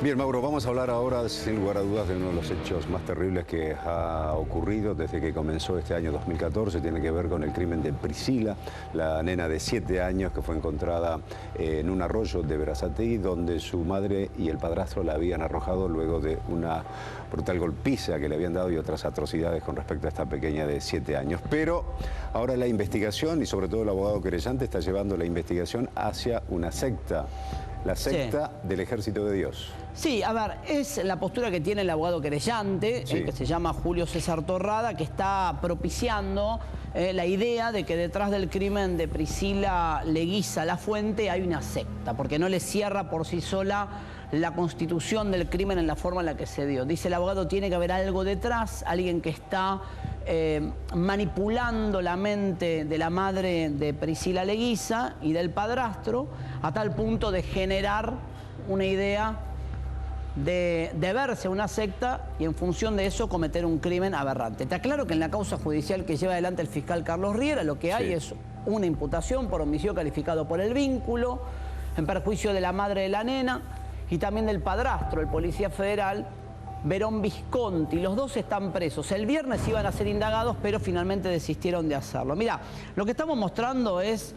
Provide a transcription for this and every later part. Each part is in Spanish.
Bien, Mauro, vamos a hablar ahora, sin lugar a dudas, de uno de los hechos más terribles que ha ocurrido desde que comenzó este año 2014. Tiene que ver con el crimen de Priscila, la nena de 7 años que fue encontrada en un arroyo de Berazategui, donde su madre y el padrastro la habían arrojado luego de una brutal golpiza que le habían dado y otras atrocidades con respecto a esta pequeña de 7 años. Pero ahora la investigación, y sobre todo el abogado querellante, está llevando la investigación hacia una secta. La secta del Ejército de Dios. Sí, a ver, es la postura que tiene el abogado querellante, sí, que se llama Julio César Torrada, que está propiciando la idea de que detrás del crimen de Priscila Leguiza Lafuente hay una secta, porque no le cierra por sí sola la constitución del crimen en la forma en la que se dio. Dice el abogado, tiene que haber algo detrás, alguien que está manipulando la mente de la madre de Priscila Leguiza y del padrastro a tal punto de generar una idea de verse una secta y en función de eso cometer un crimen aberrante. Te aclaro que en la causa judicial que lleva adelante el fiscal Carlos Riera lo que hay es una imputación por homicidio calificado por el vínculo, en perjuicio de la madre de la nena y también del padrastro, el policía federal Verón Visconti. Los dos están presos. El viernes iban a ser indagados, pero finalmente desistieron de hacerlo. Mirá, lo que estamos mostrando es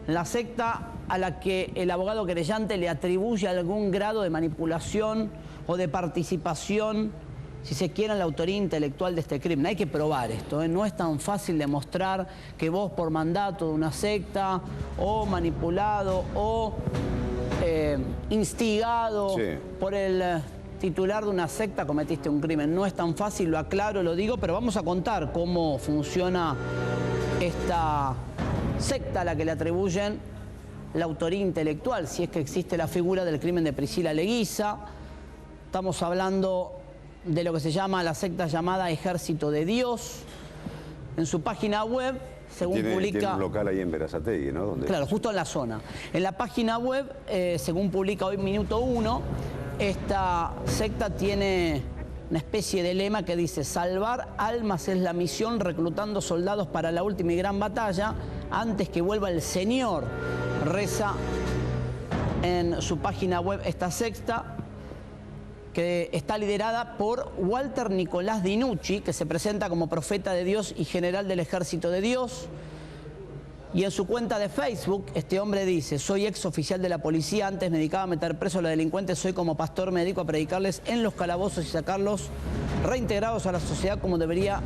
la secta a la que el abogado querellante le atribuye algún grado de manipulación o de participación, si se quiere, en la autoría intelectual de este crimen. Hay que probar esto, ¿eh? No es tan fácil demostrar que vos, por mandato de una secta, o manipulado, o instigado por el titular de una secta, cometiste un crimen. No es tan fácil, lo aclaro, lo digo, pero vamos a contar cómo funciona esta secta a la que le atribuyen la autoría intelectual, si es que existe la figura del crimen de Priscila Leguiza. Estamos hablando de lo que se llama la secta llamada Ejército de Dios. En su página web, según publica... Tiene un local ahí en Berazategui, ¿no? ¿Dónde? Claro, justo en la zona. En la página web, según publica hoy Minuto 1, esta secta tiene una especie de lema que dice: salvar almas es la misión, reclutando soldados para la última y gran batalla, antes que vuelva el Señor. Reza en su página web esta secta, que está liderada por Walter Nicolás Dinucci, que se presenta como profeta de Dios y general del Ejército de Dios. Y en su cuenta de Facebook, este hombre dice: soy ex oficial de la policía, antes me dedicaba a meter presos a los delincuentes, soy como pastor, me dedico a predicarles en los calabozos y sacarlos reintegrados a la sociedad como debería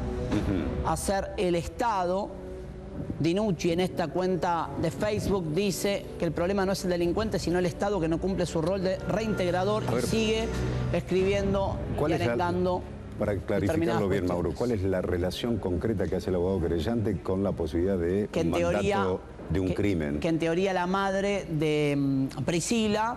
hacer el Estado. Dinucci en esta cuenta de Facebook dice que el problema no es el delincuente, sino el Estado, que no cumple su rol de reintegrador, y sigue escribiendo y alentando. Para clarificarlo bien, Mauro, ¿cuál es la relación concreta que hace el abogado querellante con la posibilidad de un mandato de un crimen? Que en teoría la madre de Priscila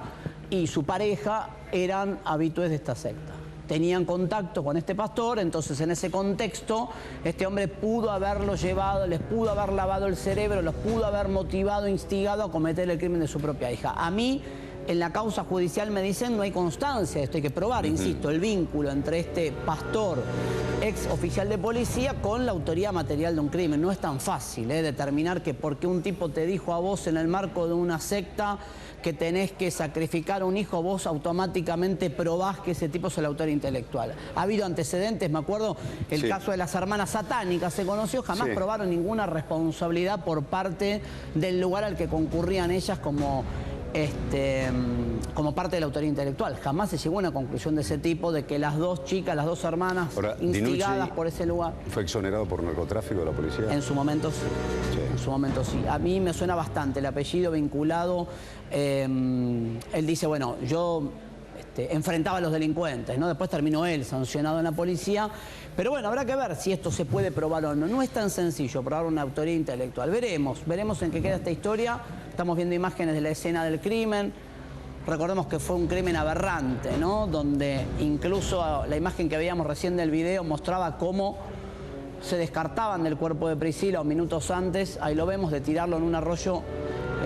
y su pareja eran habitués de esta secta. Tenían contacto con este pastor, entonces en ese contexto este hombre pudo haberlos llevado, les pudo haber lavado el cerebro, los pudo haber motivado, instigado a cometer el crimen de su propia hija. A mí, en la causa judicial me dicen no hay constancia de esto, hay que probar, insisto, el vínculo entre este pastor, ex oficial de policía, con la autoría material de un crimen. No es tan fácil determinar que porque un tipo te dijo a vos en el marco de una secta que tenés que sacrificar a un hijo, vos automáticamente probás que ese tipo es el autor intelectual. Ha habido antecedentes, me acuerdo, el caso de las hermanas satánicas se conoció, jamás probaron ninguna responsabilidad por parte del lugar al que concurrían ellas como parte de la autoría intelectual. Jamás se llegó a una conclusión de ese tipo, de que las dos chicas, las dos hermanas, instigadas Dinucci por ese lugar. ¿Fue exonerado por narcotráfico de la policía? En su momento sí. En su momento sí. A mí me suena bastante el apellido vinculado. Él dice, bueno, yo enfrentaba a los delincuentes, ¿no? Después terminó él sancionado en la policía. Pero bueno, habrá que ver si esto se puede probar o no. No es tan sencillo probar una autoría intelectual. Veremos en qué queda esta historia. Estamos viendo imágenes de la escena del crimen. Recordemos que fue un crimen aberrante, ¿no? Donde incluso la imagen que veíamos recién del video mostraba cómo se descartaban del cuerpo de Priscila minutos antes, ahí lo vemos, de tirarlo en un arroyo,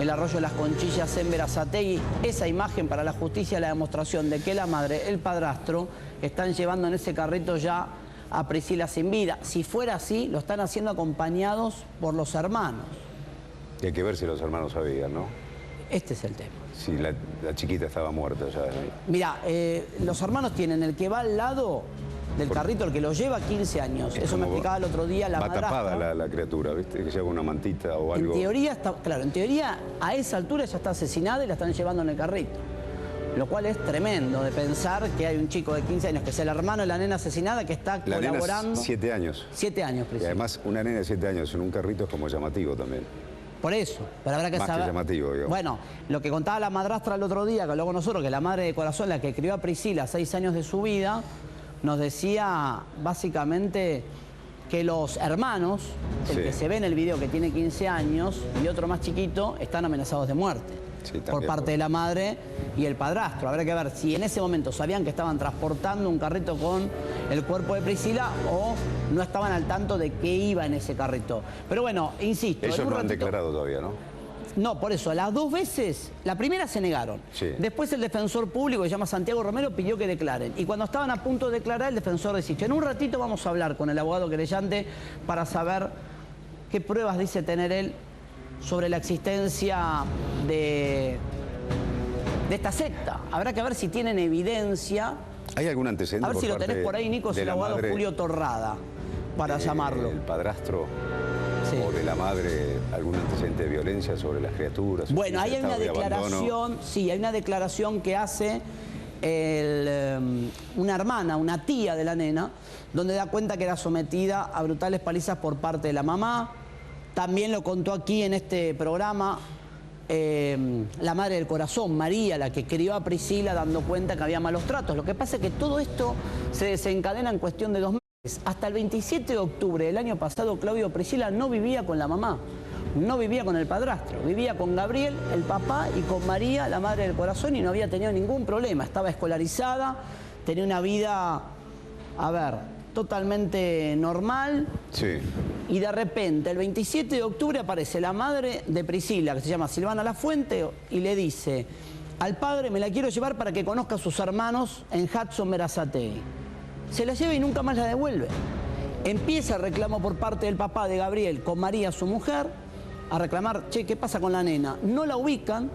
el arroyo de las Conchillas en Berazategui. Esa imagen para la justicia, la demostración de que la madre, el padrastro, están llevando en ese carrito ya a Priscila sin vida. Si fuera así, lo están haciendo acompañados por los hermanos. Y hay que ver si los hermanos sabían, ¿no? Este es el tema. si la chiquita estaba muerta ya. Mirá, los hermanos tienen el que va al lado del carrito, el que lo lleva, 15 años. Eso me explicaba el otro día la madrastra. Va tapada la criatura, ¿viste? Que lleva una mantita o algo. En teoría, claro, en teoría a esa altura ya está asesinada y la están llevando en el carrito. Lo cual es tremendo de pensar que hay un chico de 15 años, que es el hermano de la nena asesinada, que está colaborando. La nena 7 años. 7 años, y además, una nena de 7 años en un carrito es como llamativo también. Por eso, pero habrá que Más saber. que llamativo, digamos. Bueno, lo que contaba la madrastra el otro día, que habló con nosotros, que la madre de corazón, la que crió a Priscila 6 años de su vida, nos decía básicamente que los hermanos, el que se ve en el video que tiene 15 años y otro más chiquito, están amenazados de muerte. Sí, por parte de la madre y el padrastro. Habrá que ver si en ese momento sabían que estaban transportando un carrito con el cuerpo de Priscila o no estaban al tanto de qué iba en ese carrito. Pero bueno, insisto. Ellos no han declarado todavía, ¿no? No, por eso, las 2 veces, la primera se negaron. Sí. Después el defensor público, que se llama Santiago Romero, pidió que declaren. Y cuando estaban a punto de declarar, el defensor desistó. En un ratito vamos a hablar con el abogado querellante para saber qué pruebas dice tener él sobre la existencia de esta secta. Habrá que ver si tienen evidencia. ¿Hay algún antecedente? A ver si lo tenés por ahí, Nico, es el abogado Julio Torrada, para llamarlo. ¿El padrastro o de la madre algún antecedente de violencia sobre las criaturas? Bueno, ahí hay una declaración, sí, hay una declaración que hace una hermana, una tía de la nena, donde da cuenta que era sometida a brutales palizas por parte de la mamá. También lo contó aquí en este programa la madre del corazón, María, la que crió a Priscila, dando cuenta que había malos tratos. Lo que pasa es que todo esto se desencadena en cuestión de 2 meses. Hasta el 27 de octubre del año pasado, Claudio Priscila no vivía con la mamá, no vivía con el padrastro, vivía con Gabriel, el papá, y con María, la madre del corazón, y no había tenido ningún problema. Estaba escolarizada, tenía una vida, a ver, totalmente normal. Sí. Y de repente, el 27 de octubre aparece la madre de Priscila, que se llama Silvana Lafuente, y le dice al padre: me la quiero llevar para que conozca a sus hermanos en Hudson Berazategui. Se la lleva y nunca más la devuelve. Empieza el reclamo por parte del papá de Gabriel con María, su mujer, a reclamar: che, ¿qué pasa con la nena? No la ubican.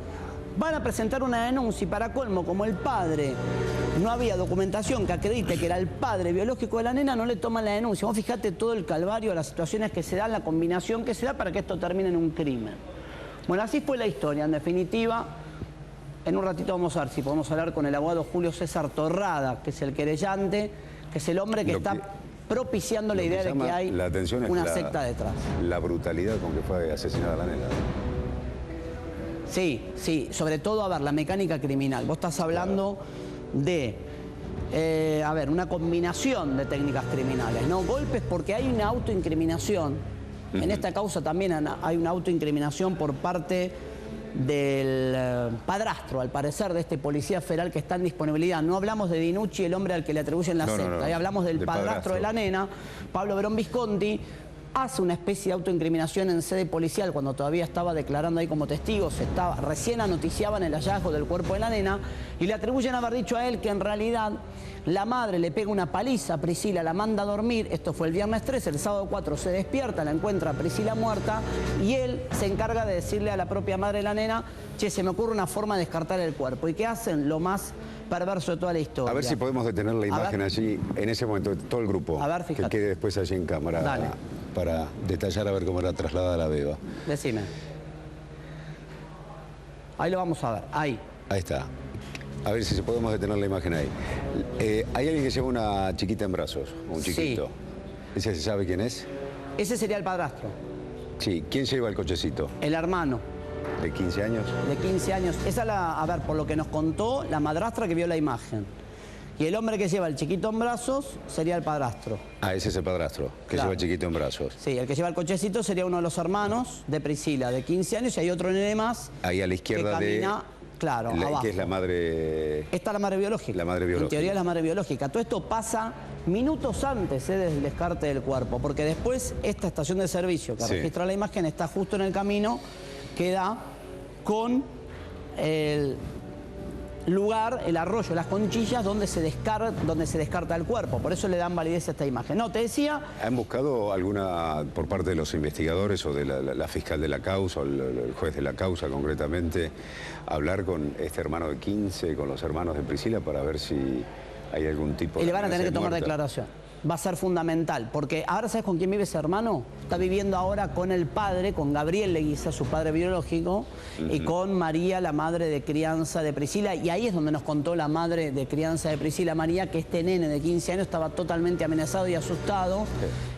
Van a presentar una denuncia y, para colmo, como el padre no había documentación que acredite que era el padre biológico de la nena, no le toman la denuncia. Vos fijate todo el calvario, las situaciones que se dan, la combinación que se da para que esto termine en un crimen. Bueno, así fue la historia, en definitiva. En un ratito vamos a ver si podemos hablar con el abogado Julio César Torrada, que es el querellante, que es el hombre que está propiciando la idea de que hay una secta detrás. La brutalidad con que fue asesinada la nena. Sí, sí, sobre todo, a ver, la mecánica criminal. Vos estás hablando de, a ver, una combinación de técnicas criminales, ¿no? Golpes, porque hay una autoincriminación. En esta causa también hay una autoincriminación por parte del padrastro, al parecer, de este policía federal que está en disponibilidad. No hablamos de Dinucci, el hombre al que le atribuyen la secta. Ahí hablamos del padrastro de la nena, Pablo Verón Visconti. Hace una especie de autoincriminación en sede policial cuando todavía estaba declarando ahí como testigo. Recién anoticiaban el hallazgo del cuerpo de la nena y le atribuyen haber dicho a él que en realidad la madre le pega una paliza a Priscila, la manda a dormir. Esto fue el viernes 3, el sábado 4 se despierta, la encuentra a Priscila muerta y él se encarga de decirle a la propia madre de la nena: che, se me ocurre una forma de descartar el cuerpo. ¿Y qué hacen? Lo más perverso de toda la historia. A ver si podemos detener la imagen allí, en ese momento, todo el grupo. A ver, fíjate. Que quede después allí en cámara. Dale. Para detallar a ver cómo era trasladada la beba. Decime. Ahí lo vamos a ver, ahí. Ahí está. A ver si podemos detener la imagen ahí. Hay alguien que lleva una chiquita en brazos, un chiquito. Sí. ¿Ese se sabe quién es? Ese sería el padrastro. Sí. ¿Quién lleva el cochecito? El hermano. ¿De 15 años? De 15 años. Esa es a ver, por lo que nos contó la madrastra que vio la imagen. Y el hombre que lleva el chiquito en brazos sería el padrastro. Ah, ese es el padrastro, que lleva el chiquito en brazos. Sí, el que lleva el cochecito sería uno de los hermanos de Priscila, de 15 años, y hay otro nene más. Ahí a la izquierda que camina, claro, abajo. Que es la madre... Esta es la madre biológica. La madre biológica. En teoría es la madre biológica. Todo esto pasa minutos antes del descarte del cuerpo, porque después esta estación de servicio que registra la imagen está justo en el camino que da con lugar, el arroyo Las Conchillas, donde se descarta el cuerpo. Por eso le dan validez a esta imagen. No, te decía... ¿Han buscado alguna, por parte de los investigadores o de la fiscal de la causa, o el juez de la causa concretamente, hablar con este hermano de 15, con los hermanos de Priscila, para ver si hay algún tipo de... Y le van a tener que tomar muerta? declaración. Va a ser fundamental, porque ahora ¿sabes con quién vive ese hermano? Está viviendo ahora con el padre, con Gabriel Leguiza, su padre biológico, y con María, la madre de crianza de Priscila, y ahí es donde nos contó la madre de crianza de Priscila, María, que este nene de 15 años estaba totalmente amenazado y asustado,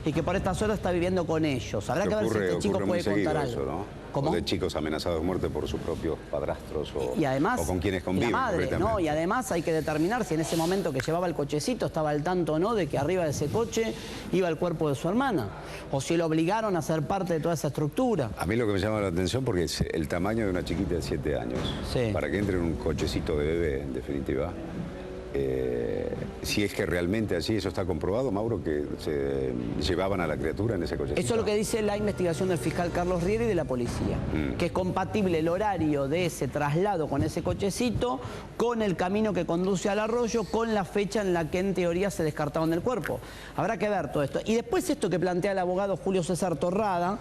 y que por estas horas está viviendo con ellos. Habrá que ver si este chico puede contar algo. Eso, ¿no? ¿Cómo? O de chicos amenazados de muerte por sus propios padrastros y además, o con quienes conviven. y la madre, ¿no? Y además hay que determinar si en ese momento que llevaba el cochecito estaba al tanto o no de que arriba de ese coche iba el cuerpo de su hermana, o si lo obligaron a ser parte de toda esa estructura. A mí lo que me llama la atención porque es el tamaño de una chiquita de 7 años. Sí. Para que entre en un cochecito de bebé, en definitiva. Si es que realmente así, eso está comprobado, Mauro, que se llevaban a la criatura en ese cochecito. Eso es lo que dice la investigación del fiscal Carlos Riera y de la policía, que es compatible el horario de ese traslado con ese cochecito, con el camino que conduce al arroyo, con la fecha en la que en teoría se descartaban del cuerpo. Habrá que ver todo esto. Y después esto que plantea el abogado Julio César Torrada,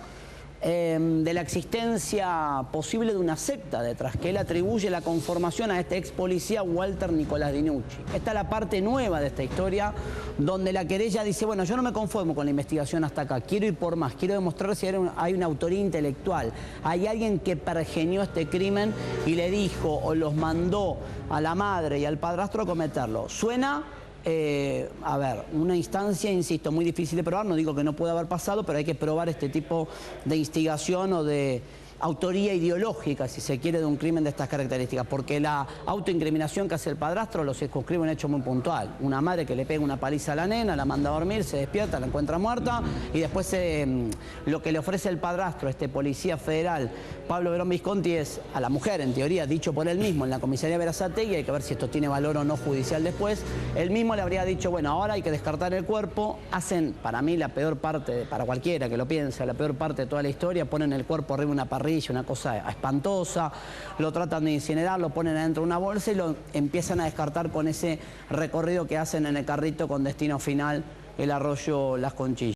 de la existencia posible de una secta detrás, que él atribuye la conformación a este ex policía Walter Nicolás Dinucci. Esta es la parte nueva de esta historia, donde la querella dice, bueno, yo no me conformo con la investigación hasta acá, quiero ir por más, quiero demostrar si hay una autoría intelectual, hay alguien que pergenió este crimen y le dijo o los mandó a la madre y al padrastro a cometerlo. Suena... a ver, una instancia, insisto, muy difícil de probar, no digo que no pueda haber pasado, pero hay que probar este tipo de instigación o de autoría ideológica, si se quiere, de un crimen de estas características, porque la autoincriminación que hace el padrastro lo circunscribe un hecho muy puntual. Una madre que le pega una paliza a la nena, la manda a dormir, se despierta, la encuentra muerta, y después lo que le ofrece el padrastro, este policía federal, Pablo Verón Visconti, es a la mujer, en teoría, dicho por él mismo en la comisaría Berazategui, hay que ver si esto tiene valor o no judicial después, él mismo le habría dicho, bueno, ahora hay que descartar el cuerpo, hacen, para mí, la peor parte, para cualquiera que lo piense, la peor parte de toda la historia, ponen el cuerpo arriba de una parrilla, una cosa espantosa, lo tratan de incinerar, lo ponen adentro de una bolsa y lo empiezan a descartar con ese recorrido que hacen en el carrito con destino final, el arroyo Las Conchillas.